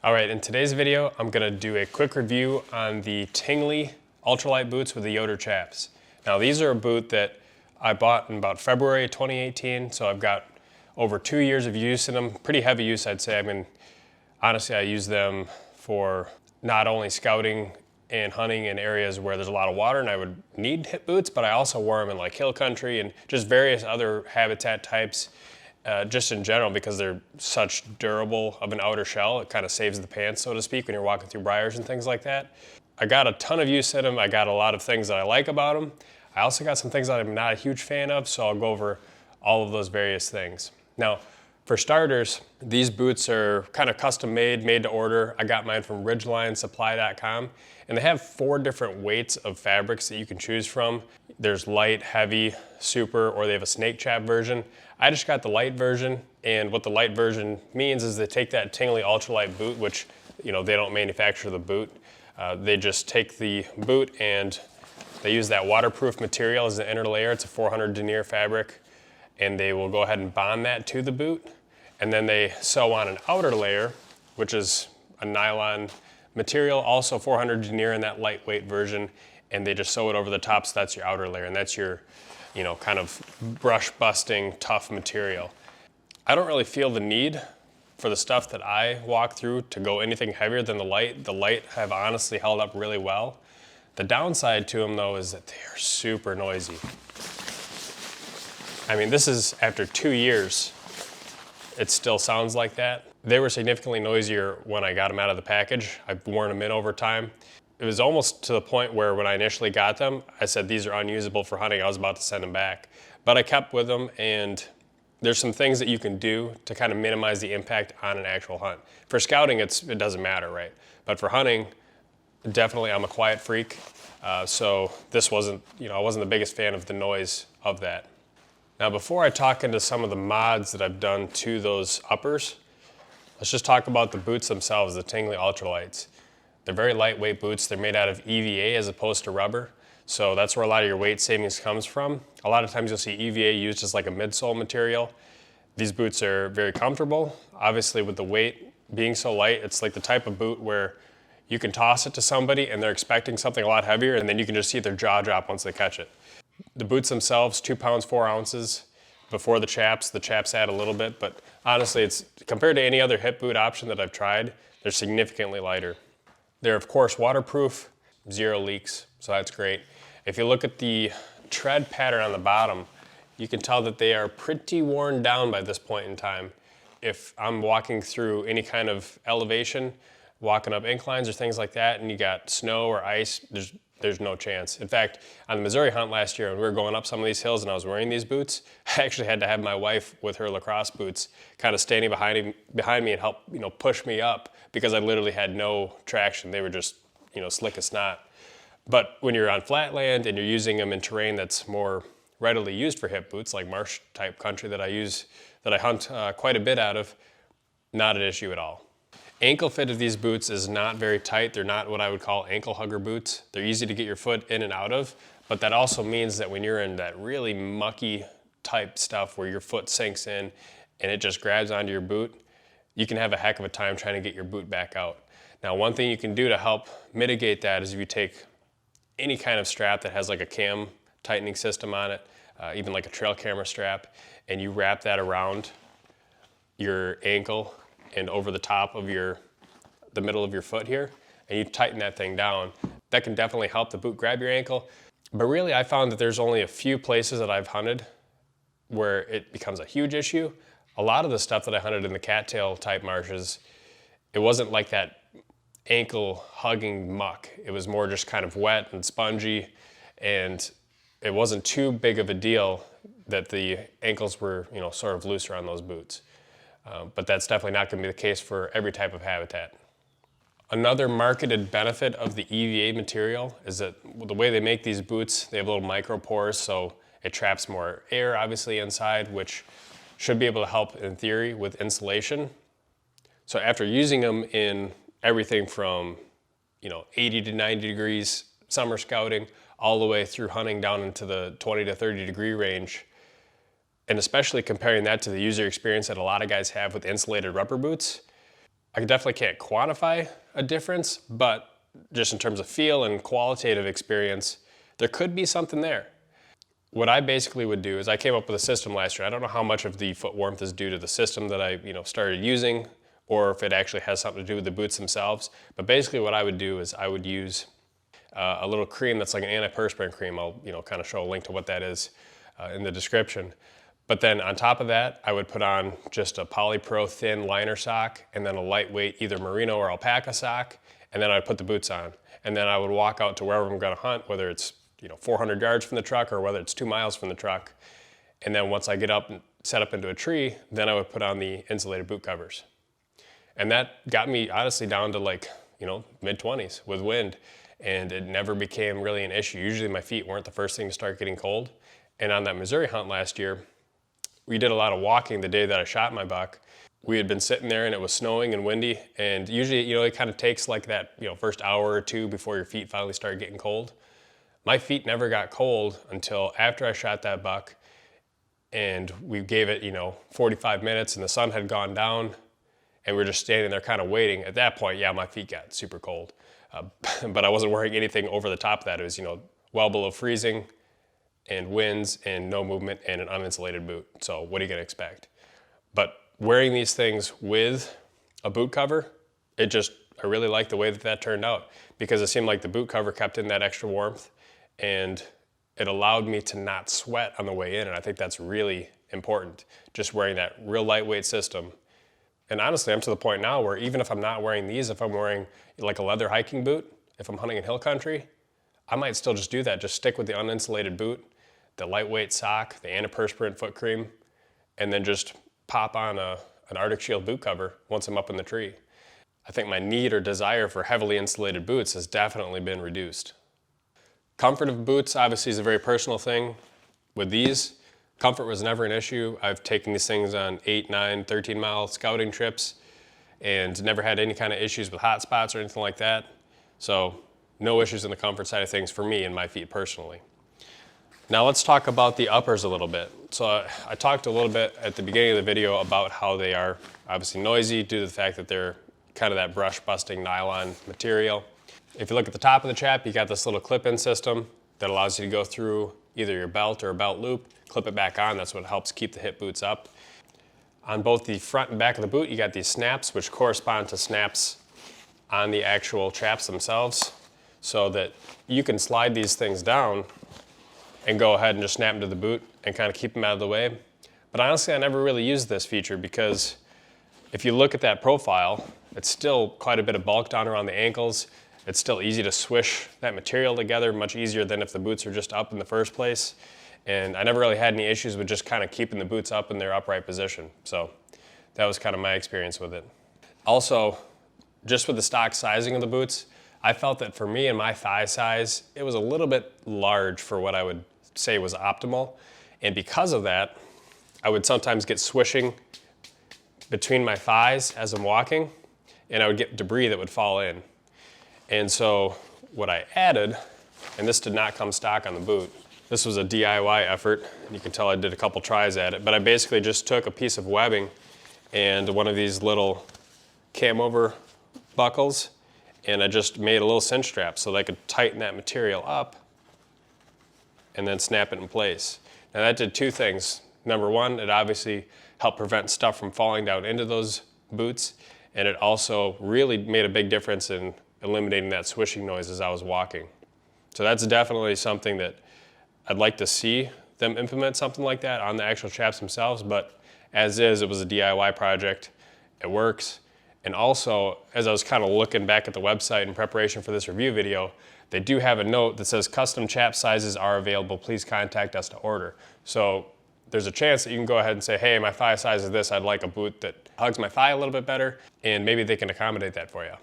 All right, in today's video, I'm gonna do a quick review on the Tingley Ultralight boots with the Yoder Chaps. Now these are a boot that I bought in about February 2018, so I've got over 2 years of use in them. Pretty heavy use, I'd say. I mean, honestly, I use them for not only scouting and hunting in areas where there's a lot of water and I would need hip boots, but I also wore them in like hill country and just various other habitat types. Just in general, because they're such durable of an outer shell, it kind of saves the pants, so to speak, when you're walking through briars and things like that. I got a ton of use in them. I got a lot of things that I like about them. I also got some things that I'm not a huge fan of, so I'll go over all of those various things. Now, for starters, these boots are kind of custom made to order. I got mine from ridgelinesupply.com, and they have 4 different weights of fabrics that you can choose from. There's light, heavy, super, or they have a snake chap version. I just got the light version, and what the light version means is they take that Tingley Ultralight boot, which, you know, they don't manufacture the boot. They just take the boot and they use that waterproof material as the inner layer. It's a 400 denier fabric, and they will go ahead and bond that to the boot. And then they sew on an outer layer, which is a nylon material, also 400 denier in that lightweight version, and they just sew it over the top, so that's your outer layer, and that's your, you know, kind of brush busting, tough material. I don't really feel the need for the stuff that I walk through to go anything heavier than the light. The light have honestly held up really well. The downside to them though is that they are super noisy. I mean, this is after 2 years, it still sounds like that. They were significantly noisier when I got them out of the package. I've worn them in over time. It was almost to the point where when I initially got them, I said these are unusable for hunting. I was about to send them back. But I kept with them, and there's some things that you can do to kind of minimize the impact on an actual hunt. For scouting, it doesn't matter, right? But for hunting, definitely I'm a quiet freak. So this wasn't, you know, I wasn't the biggest fan of the noise of that. Now before I talk into some of the mods that I've done to those uppers, let's just talk about the boots themselves, the Tingley Ultralights. They're very lightweight boots. They're made out of EVA as opposed to rubber. So that's where a lot of your weight savings comes from. A lot of times you'll see EVA used as like a midsole material. These boots are very comfortable. Obviously with the weight being so light, it's like the type of boot where you can toss it to somebody and they're expecting something a lot heavier, and then you can just see their jaw drop once they catch it. The boots themselves, 2 pounds, 4 ounces. Before the Chaps add a little bit, but honestly, it's compared to any other hip boot option that I've tried, they're significantly lighter. They're of course waterproof, 0 leaks, so that's great. If you look at the tread pattern on the bottom, you can tell that they are pretty worn down by this point in time. If I'm walking through any kind of elevation, walking up inclines or things like that, and you got snow or ice, there's no chance. In fact, on the Missouri hunt last year, when we were going up some of these hills and I was wearing these boots, I actually had to have my wife with her lacrosse boots kind of standing behind me and help, you know, push me up, because I literally had no traction. They were just, you know, slick as snot. But when you're on flat land and you're using them in terrain that's more readily used for hip boots, like marsh type country that I hunt quite a bit out of, not an issue at all. Ankle fit of these boots is not very tight. They're not what I would call ankle hugger boots. They're easy to get your foot in and out of, but that also means that when you're in that really mucky type stuff where your foot sinks in and it just grabs onto your boot, you can have a heck of a time trying to get your boot back out. Now, one thing you can do to help mitigate that is if you take any kind of strap that has like a cam tightening system on it, even like a trail camera strap, and you wrap that around your ankle and over the top of the middle of your foot here, and you tighten that thing down, that can definitely help the boot grab your ankle. But really, I found that there's only a few places that I've hunted where it becomes a huge issue. A lot of the stuff that I hunted in the cattail type marshes, it wasn't like that ankle hugging muck. It was more just kind of wet and spongy, and it wasn't too big of a deal that the ankles were, you know, sort of looser on those boots. But that's definitely not going to be the case for every type of habitat. Another marketed benefit of the EVA material is that the way they make these boots, they have little micro pores, so it traps more air obviously inside, which should be able to help in theory with insulation. So after using them in everything from, you know, 80 to 90 degrees summer scouting all the way through hunting down into the 20 to 30 degree range, and especially comparing that to the user experience that a lot of guys have with insulated rubber boots, I definitely can't quantify a difference, but just in terms of feel and qualitative experience, there could be something there. What I basically would do is I came up with a system last year. I don't know how much of the foot warmth is due to the system that I started using, or if it actually has something to do with the boots themselves. But basically what I would do is I would use a little cream that's like an antiperspirant cream. I'll kind of show a link to what that is in the description. But then on top of that, I would put on just a Polypro thin liner sock and then a lightweight either merino or alpaca sock, and then I'd put the boots on. And then I would walk out to wherever I'm gonna hunt, whether it's 400 yards from the truck or whether it's 2 miles from the truck. And then once I get up and set up into a tree, then I would put on the insulated boot covers. And that got me honestly down to like, mid-20s with wind, and it never became really an issue. Usually my feet weren't the first thing to start getting cold. And on that Missouri hunt last year, we did a lot of walking the day that I shot my buck. We had been sitting there and it was snowing and windy, and usually, it kind of takes like that, first hour or two before your feet finally start getting cold. My feet never got cold until after I shot that buck, and we gave it, 45 minutes and the sun had gone down and we were just standing there kind of waiting. At that point, yeah, my feet got super cold, but I wasn't wearing anything over the top of that. It was, well below freezing, and winds and no movement and an uninsulated boot. So what are you gonna expect? But wearing these things with a boot cover, I really like the way that turned out, because it seemed like the boot cover kept in that extra warmth and it allowed me to not sweat on the way in. And I think that's really important, just wearing that real lightweight system. And honestly, I'm to the point now where even if I'm not wearing these, if I'm wearing like a leather hiking boot, if I'm hunting in hill country, I might still just do that. Just stick with the uninsulated boot, the lightweight sock, the antiperspirant foot cream, and then just pop on an Arctic Shield boot cover once I'm up in the tree. I think my need or desire for heavily insulated boots has definitely been reduced. Comfort of boots obviously is a very personal thing. With these, comfort was never an issue. I've taken these things on 8, 9, 13-mile scouting trips and never had any kind of issues with hot spots or anything like that. So no issues in the comfort side of things for me and my feet personally. Now let's talk about the uppers a little bit. So I talked a little bit at the beginning of the video about how they are obviously noisy due to the fact that they're kind of that brush busting nylon material. If you look at the top of the Chap, you got this little clip-in system that allows you to go through either your belt or a belt loop, clip it back on. That's what helps keep the hip boots up. On both the front and back of the boot, you got these snaps, which correspond to snaps on the actual Chaps themselves, so that you can slide these things down and go ahead and just snap them to the boot and kind of keep them out of the way. But honestly, I never really used this feature because if you look at that profile, it's still quite a bit of bulk down around the ankles. It's still easy to swish that material together, much easier than if the boots are just up in the first place. And I never really had any issues with just kind of keeping the boots up in their upright position. So that was kind of my experience with it. Also, just with the stock sizing of the boots, I felt that for me and my thigh size, it was a little bit large for what I would say was optimal. And because of that, I would sometimes get swishing between my thighs as I'm walking, and I would get debris that would fall in. And so what I added, and this did not come stock on the boot, this was a DIY effort. You can tell I did a couple tries at it, but I basically just took a piece of webbing and one of these little cam over buckles, and I just made a little cinch strap so that I could tighten that material up and then snap it in place. Now that did two things. Number one, it obviously helped prevent stuff from falling down into those boots, and it also really made a big difference in eliminating that swishing noise as I was walking. So that's definitely something that I'd like to see them implement something like that on the actual Chaps themselves, but as is, it was a DIY project. It works. And also, as I was kind of looking back at the website in preparation for this review video, they do have a note that says custom Chap sizes are available. Please contact us to order. So there's a chance that you can go ahead and say, hey, my thigh size is this. I'd like a boot that hugs my thigh a little bit better, and maybe they can accommodate that for you.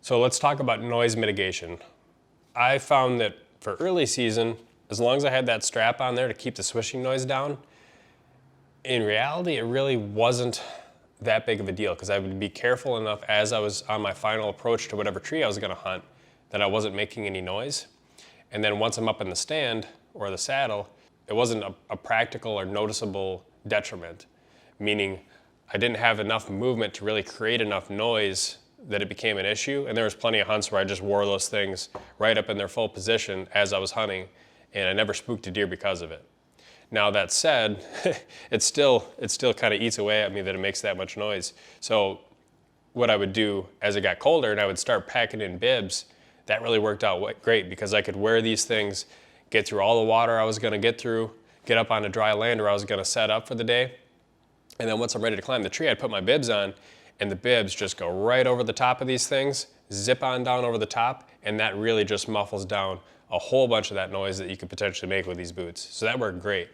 So let's talk about noise mitigation. I found that for early season, as long as I had that strap on there to keep the swishing noise down, in reality, it really wasn't that big of a deal because I would be careful enough as I was on my final approach to whatever tree I was gonna hunt that I wasn't making any noise. And then once I'm up in the stand or the saddle, it wasn't a practical or noticeable detriment, meaning I didn't have enough movement to really create enough noise that it became an issue. And there was plenty of hunts where I just wore those things right up in their full position as I was hunting, and I never spooked a deer because of it. Now that said, it still kind of eats away at me that it makes that much noise. So what I would do as it got colder and I would start packing in bibs, that really worked out great because I could wear these things, get through all the water I was going to get through, get up on a dry land where I was going to set up for the day. And then once I'm ready to climb the tree, I'd put my bibs on, and the bibs just go right over the top of these things, zip on down over the top, and that really just muffles down a whole bunch of that noise that you could potentially make with these boots. So that worked great.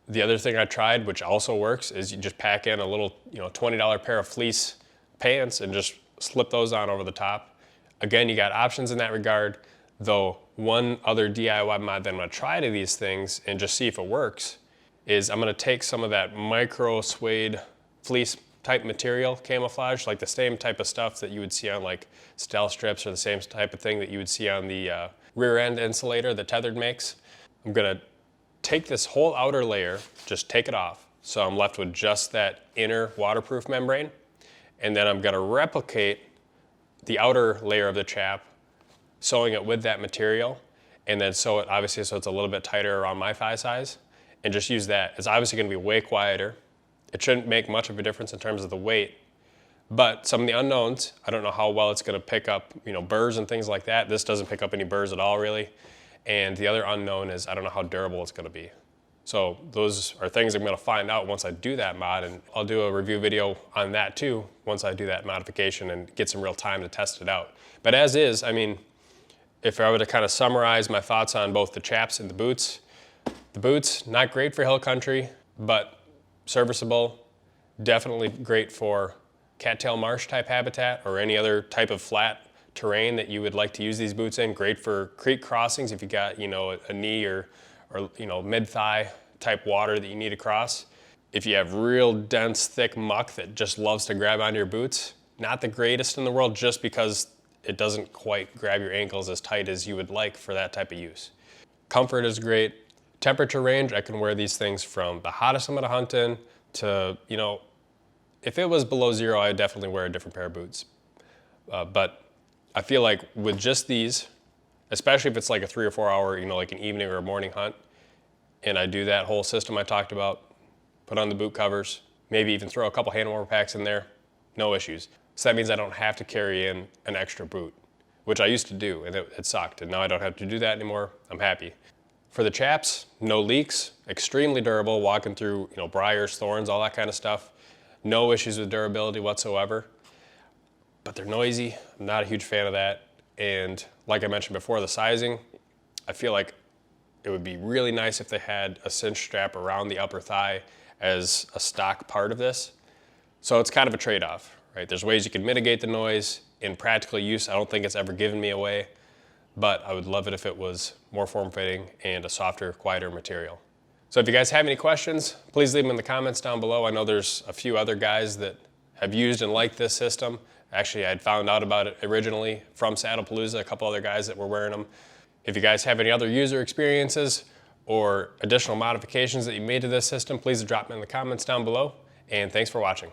The other thing I tried, which also works, is you just pack in a little, $20 pair of fleece pants and just slip those on over the top. Again, you got options in that regard, though one other DIY mod that I'm gonna try to these things and just see if it works is I'm gonna take some of that micro suede fleece type material camouflage, like the same type of stuff that you would see on like stealth strips or the same type of thing that you would see on the rear end insulator that Tethered makes. I'm gonna take this whole outer layer, just take it off. So I'm left with just that inner waterproof membrane. And then I'm gonna replicate the outer layer of the chap, sewing it with that material, and then sew it obviously so it's a little bit tighter around my thigh size, and just use that. It's obviously gonna be way quieter. It shouldn't make much of a difference in terms of the weight, but some of the unknowns, I don't know how well it's gonna pick up, burrs and things like that. This doesn't pick up any burrs at all really. And the other unknown is I don't know how durable it's gonna be. So those are things I'm gonna find out once I do that mod, and I'll do a review video on that too once I do that modification and get some real time to test it out. But as is, if I were to kind of summarize my thoughts on both the chaps and the boots, not great for hill country, but serviceable, definitely great for cattail marsh type habitat or any other type of flat terrain that you would like to use these boots in. Great for creek crossings if you got, a knee or mid-thigh type water that you need to cross. If you have real dense, thick muck that just loves to grab onto your boots, not the greatest in the world just because it doesn't quite grab your ankles as tight as you would like for that type of use. Comfort is great. Temperature range, I can wear these things from the hottest I'm gonna hunt in to, if it was below 0, I'd definitely wear a different pair of boots. But I feel like with just these, especially if it's like a 3 or 4 hour, like an evening or a morning hunt, and I do that whole system I talked about, put on the boot covers, maybe even throw a couple hand warmer packs in there, no issues. So that means I don't have to carry in an extra boot, which I used to do, and it sucked, and now I don't have to do that anymore. I'm happy. For the chaps, no leaks, extremely durable, walking through briars, thorns, all that kind of stuff. No issues with durability whatsoever, but they're noisy. I'm not a huge fan of that. And like I mentioned before, the sizing, I feel like it would be really nice if they had a cinch strap around the upper thigh as a stock part of this. So it's kind of a trade-off, right? There's ways you can mitigate the noise. In practical use, I don't think it's ever given me away, but I would love it if it was more form-fitting and a softer, quieter material. So if you guys have any questions, please leave them in the comments down below. I know there's a few other guys that have used and liked this system. Actually, I'd found out about it originally from Saddlepalooza, a couple other guys that were wearing them. If you guys have any other user experiences or additional modifications that you made to this system, please drop them in the comments down below, and thanks for watching.